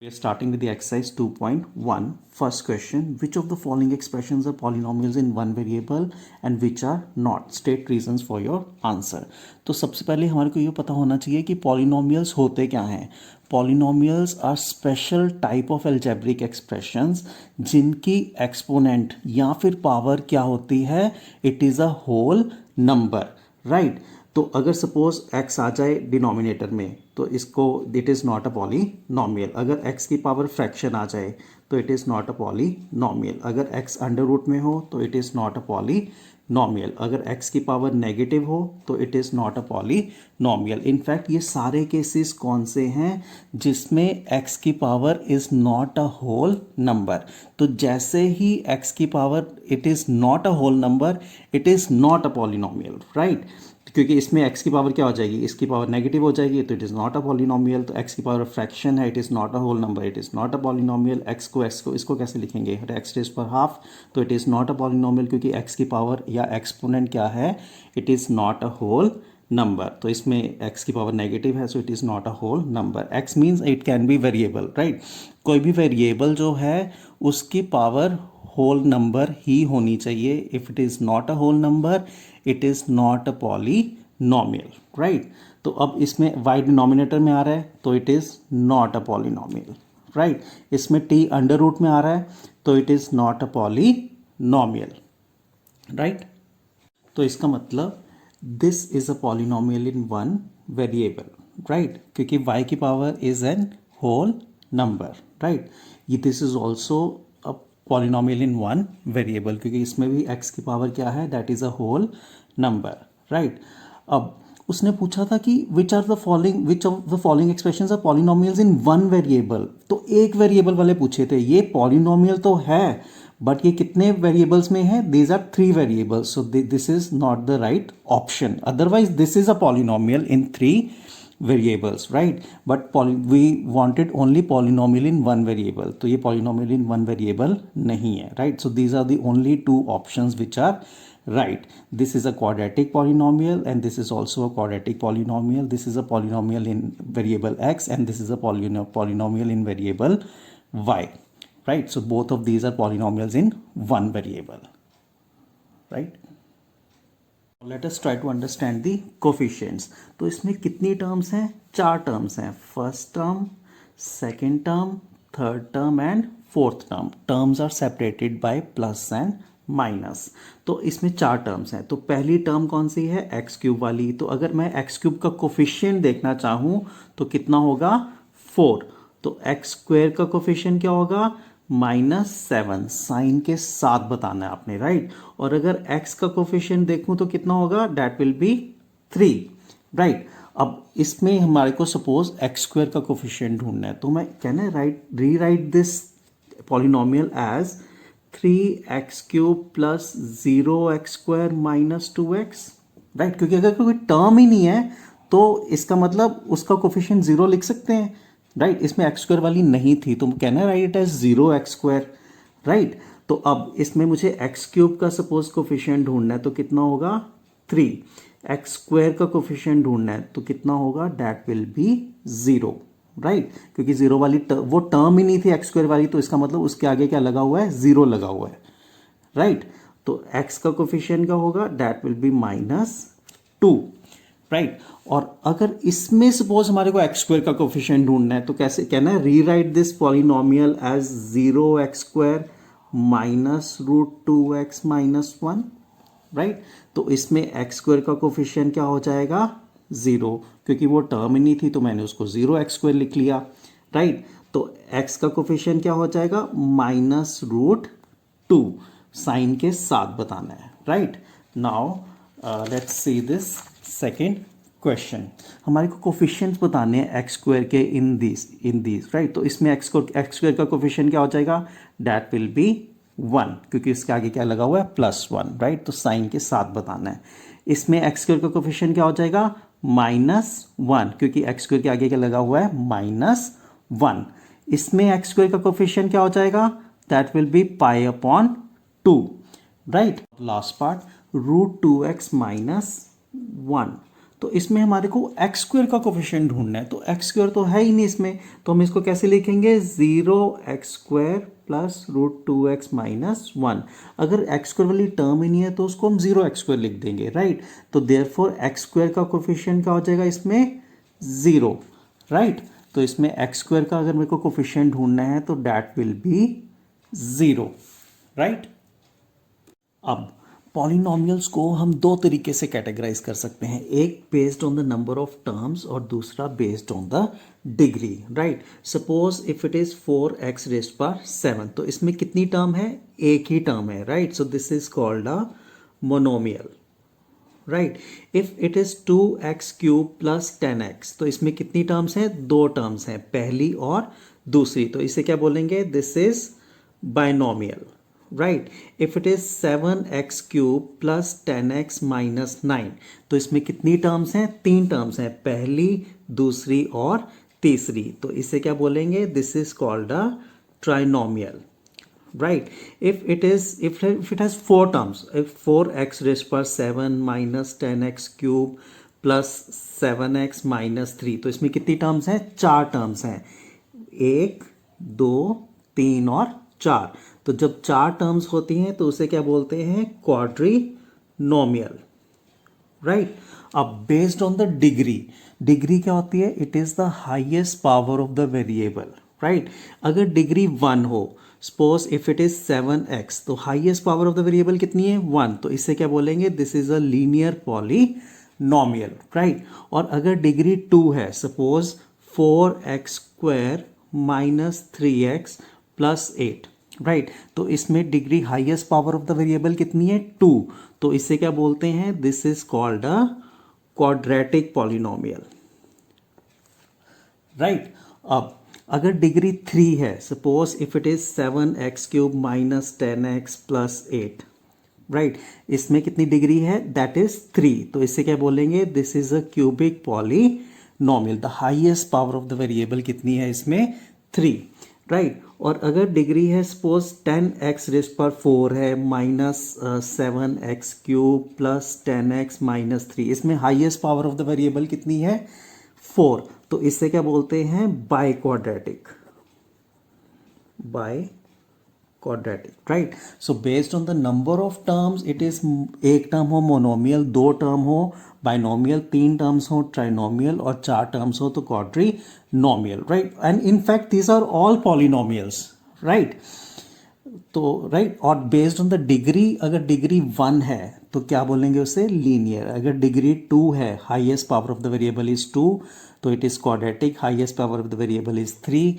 We are starting with the exercise 2.1. First question, which of the following expressions are polynomials in one variable and which are not? State reasons for your answer. तो सबसे पहले हमारे को ये पता होना चाहिए कि polynomials होते क्या हैं. Polynomials are special type of algebraic expressions जिनकी exponent या फिर power क्या होती है? It is a whole number, right? तो अगर सपोज x आ जाए डिनोमिनेटर में तो इसको it is not a polynomial. अगर x की पावर फ्रैक्शन आ जाए तो it is not a polynomial. अगर x अंडर रूट में हो तो it is not a polynomial. अगर x की पावर नेगेटिव हो तो it is not a polynomial. In fact ये सारे केसेस कौन से हैं जिसमें x की power is not a whole number. तो जैसे ही x की power it is not a whole number, it is not a polynomial, right. क्योंकि इसमें x की पावर क्या हो जाएगी, इसकी पावर नेगेटिव हो जाएगी तो it is not a polynomial. तो x की पावर फ्रैक्शन है, it is not a whole number, it is not a polynomial. x को इसको कैसे लिखेंगे, x रेज़ पर हाफ, तो it is not a polynomial क्योंकि x की पावर या एक्सपोनेंट क्या है, it is not a whole number. तो इसमें x की पावर नेगेटिव है so it is not a whole number. x means it can be variable, right. कोई भी वेरिएबल जो है उसकी पावर होल नंबर ही होनी चाहिए. If it is not a whole number it is not a polynomial, right. तो अब इसमें y डिनोमिनेटर में आ रहा है तो it is not a polynomial, right. इसमें t अंडर रूट में आ रहा है तो it is not a polynomial, right. तो इसका मतलब this is a polynomial in one variable, right, क्योंकि y की power is an whole number, right. ये this is also a polynomial in one variable क्योंकि इसमें भी x की पावर क्या है, that is a whole number, right. अब उसने पूछा था कि which of the following expressions are polynomials in one variable. तो एक वेरिएबल वाले पूछे थे. ये पॉलिनॉमियल तो है बट ये कितने वेरिएबल्स में है, these are 3 variables, so this is not the right option. Otherwise this is a polynomial in 3 variables, right, but we wanted only polynomial in one variable. तो ये polynomial in one variable नहीं है, right. So these are the only two options which are right. This is a quadratic polynomial and this is also a quadratic polynomial. This is a polynomial in variable x and this is a polynomial in variable y, right. So both of these are polynomials in one variable, right. Let us try to understand the coefficients. तो इसमें कितनी terms हैं, 4 terms हैं. First term, second term, third term and fourth term. Terms are separated by plus and minus. तो इसमें 4 terms हैं. तो पहली टर्म कौन सी है, एक्स क्यूब वाली. तो अगर मैं एक्स क्यूब का कोफिशिएंट देखना चाहूँ तो कितना होगा, 4. तो एक्स स्क्वेयर का कोफिशिएंट क्या होगा, -7. साइन के साथ बताना है आपने, राइट. और अगर x का कोफिशिएंट देखूं तो कितना होगा, दैट विल बी 3, राइट. अब इसमें हमारे को सपोज एक्स स्क्वायर का कोफिशिएंट ढूंढना है तो मैं कहना rewrite this polynomial as 3x³ plus 0x² minus 2x, right. क्योंकि अगर कोई टर्म ही नहीं है तो इसका मतलब उसका कोफिशिएंट 0 लिख सकते हैं, राइट. इसमें एक्स स्क्वायर वाली नहीं थी तो कहना है राइट एज 0x², राइट. तो अब इसमें मुझे x³ का सपोज कोफिशिएंट ढूंढना है तो कितना होगा, 3. x² का कोफिशिएंट ढूंढना है तो कितना होगा, दैट विल बी 0, राइट. क्योंकि 0 वाली वो टर्म ही नहीं थी x² वाली तो इसका मतलब उसके आगे क्या लगा हुआ है, 0 लगा हुआ है, राइट. तो x का कोफिशिएंट क्या होगा, दैट विल बी -2, राइट. और अगर इसमें सपोज हमारे को x² का कोफिशिएंट ढूंढना है तो कैसे कहना है, rewrite this polynomial as 0x² minus √2x minus 1, right. तो इसमें x² का कोफिशिएंट क्या हो जाएगा, 0. क्योंकि वो टर्म ही नहीं थी तो मैंने उसको 0x² लिख लिया, राइट. तो x का कोफिशिएंट क्या हो जाएगा, -√2. साइन के साथ बताना है, right. Now let's see this second question. हमारे को कोफिशिएंट्स बताने हैं x² के इन दिस, राइट. तो इसमें x² का कोफिशिएंट क्या हो जाएगा, दैट विल बी 1 क्योंकि इसके आगे क्या लगा हुआ है, +1, राइट. तो साइन के साथ बताना है. इसमें x² का कोफिशिएंट क्या हो जाएगा, -1 क्योंकि x² के आगे क्या लगा हुआ है, -1. इसमें x² का कोफिशिएंट क्या हो जाएगा, दैट विल बी π/2, राइट. Last part √2x minus 1. तो इसमें हमारे को एक्स स्क्वायर का कोफिशिएंट ढूंढना है, तो एक्स स्क्वायर तो है ही नहीं इसमें, तो हम इसको कैसे लिखेंगे, 0x² प्लस √2x माइनस 1। अगर एक्स स्क्वायर वाली टर्म ही नहीं है तो उसको हम 0x² लिख देंगे, राइट। तो देयरफॉर एक्स स्क्वायर का कोफिशिएंट क्या हो जाएगा इसमें, 0, राइट। तो इसमें एक्स स्क्वायर का अगर मेरे को कोफिशिएंट ढूंढना है तो दैट विल बी 0, राइट। अब पॉलिनॉमियल्स को हम दो तरीके से कैटेगराइज कर सकते हैं, एक based on the number of terms और दूसरा based on the degree, right. Suppose if it is 4x⁻⁷, तो इसमें कितनी टर्म है, एक ही टर्म है, right. So this is called a monomial, right. If it is 2x³ plus 10x, तो इसमें कितनी टर्म्स हैं, दो टर्म्स हैं, पहली और दूसरी, तो इसे क्या बोलेंगे, this is binomial, right. If it is 7x³ plus 10x minus 9, तो इसमें कितनी टर्म्स हैं, तीन टर्म्स हैं, पहली, दूसरी और तीसरी, तो इसे क्या बोलेंगे, this is called a trinomial, right. If it has four terms, if 4x⁻⁷ minus 10x³ plus 7x minus 3, तो इसमें कितनी टर्म्स हैं, चार टर्म्स हैं, 1, 2, 3 और 4। तो जब चार टर्म्स होती हैं तो उसे क्या बोलते हैं, क्वाड्रिनोमियल, राइट। अब based on the degree, degree क्या होती है, it is the highest power of the variable, right. अगर डिग्री 1 हो, suppose if it is 7x, तो highest power of the variable कितनी है, 1, तो इससे क्या बोलेंगे, this is a linear polynomial, right. और अगर डिग्री 2 है, suppose 4x² minus 3x plus 8, right, तो इसमें degree highest power of the variable कितनी है, 2, तो इसे क्या बोलते हैं, this is called a quadratic polynomial, right. अब अगर डिग्री 3 है, suppose if it is 7x³ minus 10x plus 8, right, इसमें कितनी डिग्री है, दैट इज 3, तो इससे क्या बोलेंगे, this is a cubic polynomial, the highest power of the variable कितनी है इसमें, 3, राइट। और अगर डिग्री है, सपोज 10x⁴ है minus 7x³ plus 10x minus 3, इसमें highest power of the variable कितनी है, 4, तो इससे क्या बोलते हैं, biquadratic, right. So based on the number of terms, it is, एक टर्म हो मोनोमियल, दो टर्म हो बाइनोमियल, तीन टर्म्स हो ट्राइनोमियल और चार टर्म्स हो तो quadrinomial, right. And in fact these are all polynomials, right. तो राइट, और बेस्ड ऑन द डिग्री, अगर डिग्री 1 है तो क्या बोलेंगे उसे, लीनियर। अगर डिग्री 2 है, highest power of the variable is 2, तो it is quadratic, highest power of the variable is 3,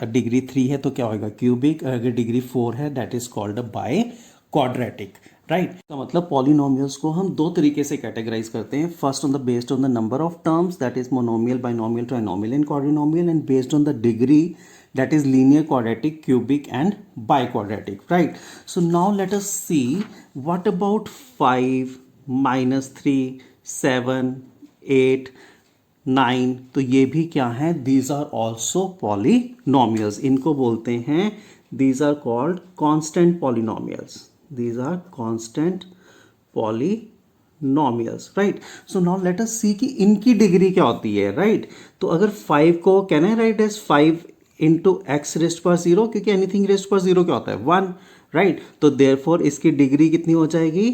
degree 3 है तो क्या होगा, क्यूबिक, अगर डिग्री 4 है that is called a by quadratic, right. तो मतलब पॉलिनोमियल्स को हम दो तरीके से कैटेगराइज करते हैं, first on the based on the number of terms, that is monomial, binomial, trinomial and quadrinomial, and based on the degree, that is linear, quadratic, cubic and biquadratic, right. So now let us see what about 5 minus 3 7 8 9, तो ये भी क्या है, these are also polynomials, इनको बोलते हैं, these are called constant polynomials, these are constant polynomials, right. So now let us see कि इनकी डिग्री क्या होती है, right. तो अगर 5 को can I write as 5 into x⁻⁴, क्योंकि एनीथिंग रेस्ट पर 0 क्या होता है, 1, राइट। तो देयरफॉर इसकी डिग्री कितनी हो जाएगी,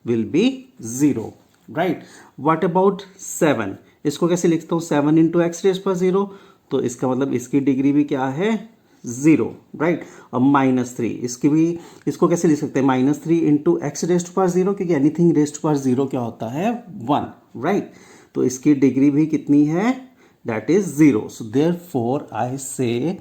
will be 0, right. What about 7, इसको कैसे लिखता हूँ, 7 इंटू x⁻⁴, तो इसका मतलब इसकी डिग्री भी क्या है, 0, राइट। अब -3, इसकी भी, इसको कैसे लिख सकते हैं, -3 इंटू x⁻⁴, क्योंकि एनीथिंग रेस्ट पर 0 क्या होता है, 1, राइट। तो इसकी डिग्री भी कितनी है, that is 0. So therefore I say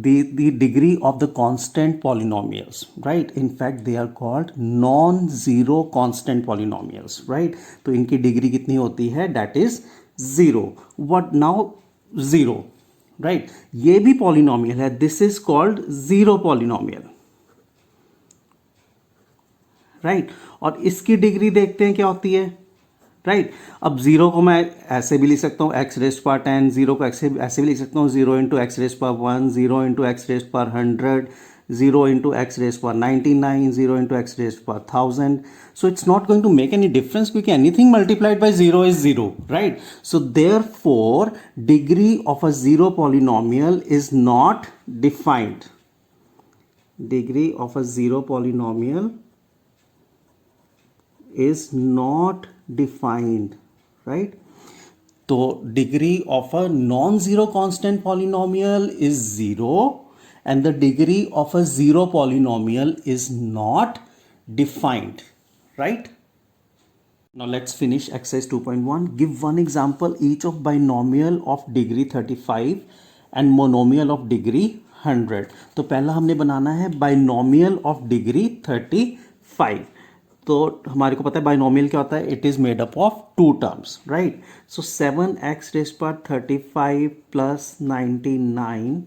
the degree of the constant polynomials, right, in fact they are called non-zero constant polynomials, right. तो इनकी डिग्री कितनी होती है, that is 0. what now, 0, right. ये भी पॉलिनोमियल है, this is called zero polynomial, right. और इसकी डिग्री देखते हैं क्या होती है, राइट। अब 0 को मैं ऐसे भी लिख सकता हूँ x⁻10, 0 को ऐसे भी लिख सकता हूँ 0 into x⁻1, 0 into x⁻100, 0 into x raised power 99, 0 into x raised power 1000. So it's not going to make any difference because anything multiplied by 0 is 0, right? So therefore, degree of a zero polynomial is not defined. Degree of a zero polynomial is not defined, right? तो degree of a non-zero constant polynomial is 0 and the degree of a zero polynomial is not defined, right? Now let's finish exercise 2.1. Give one example each of binomial of degree 35 and monomial of degree 100. तो पहला हमने बनाना है binomial of degree 35. तो हमारे को पता है binomial क्या होता है, it is made up of two terms, right? So 7x raised power 35 plus 99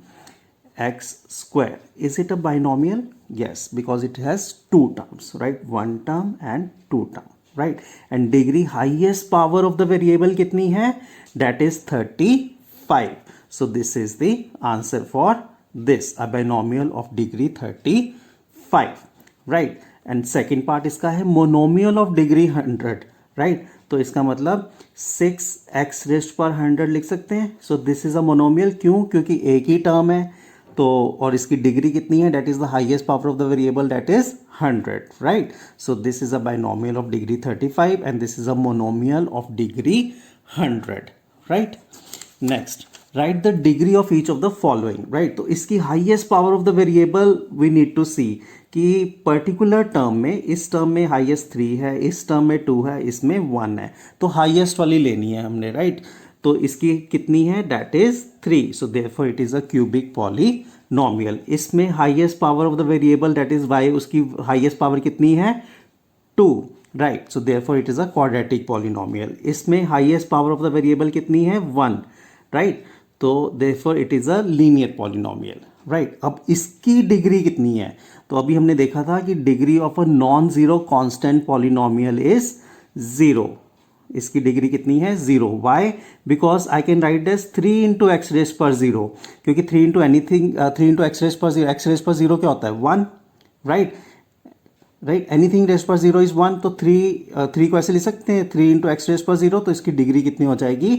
x square, is it a binomial? Yes, because it has two terms, right? One term and two term, right? And degree highest power of the variable कितनी है? That is 35. So this is the answer for this, a binomial of degree 35, right? And second part इसका है monomial of degree 100, right? तो इसका मतलब 6x raised power 100 लिख सकते हैं. सो दिस इज अ मोनोमियल. क्यों? क्योंकि एक ही टर्म है तो, और इसकी डिग्री कितनी है? That is the highest power of the variable, that is 100, right? So this is a binomial of degree 35 and this is a monomial of degree 100, right? Next, right the degree of each of the following, right? तो इसकी highest power of the variable we need to see कि particular term में, इस term में highest 3 है, इस term में 2 है, इसमें 1 है, तो हाईएस्ट वाली लेनी है हमने, राइट? तो इसकी कितनी है? That is 3. So therefore it is a cubic polynomial. इसमें highest power of the variable that is y, उसकी हाईएस्ट पावर कितनी है? 2, right? So therefore it is a quadratic polynomial. इसमें highest power of the variable कितनी है? 1, right? तो therefore it is a linear polynomial, right? अब इसकी degree कितनी है? तो अभी हमने देखा था कि degree of a non zero constant polynomial is 0. इसकी डिग्री कितनी है? 0. Why? Because I can write this 3 into x raise पर 0, क्योंकि 3 into anything 3 into x raise पर 0, एक्स रेज़ पर 0 क्या होता है? 1, राइट? राइट, एनीथिंग रेज़ पर 0 इज 1. तो 3 को ऐसे लिख सकते हैं 3 इंटू एक्स रेज़ पर 0. तो इसकी डिग्री कितनी हो जाएगी?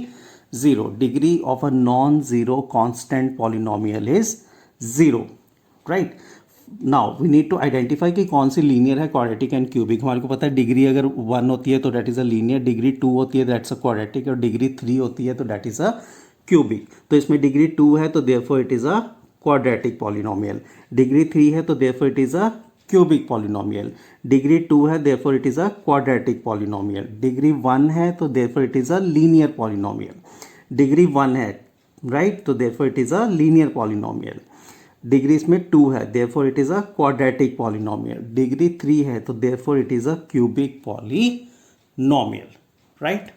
0. Degree of a non zero constant polynomial is 0, right? Now we need to identify कि कौन सी लीनियर है, क्वाड्रेटिक एंड क्यूबिक. हमारे को पता है डिग्री अगर 1 होती है तो that is a linear, degree 2 होती है दैट्स अ क्वाड्रेटिक, और डिग्री 3 होती है तो दैट इज अ क्यूबिक. तो इसमें डिग्री 2 है तो therefore it is a quadratic polynomial. Degree 3 है तो therefore it is a cubic polynomial. Degree 2 है therefore it is a quadratic polynomial. Degree 1 है तो therefore it is a linear polynomial. Degree 1 है, राइट? तो therefore it is a linear polynomial. Degree इसमें 2 है, therefore it is a quadratic polynomial. Degree 3 है तो therefore it is a cubic polynomial, right?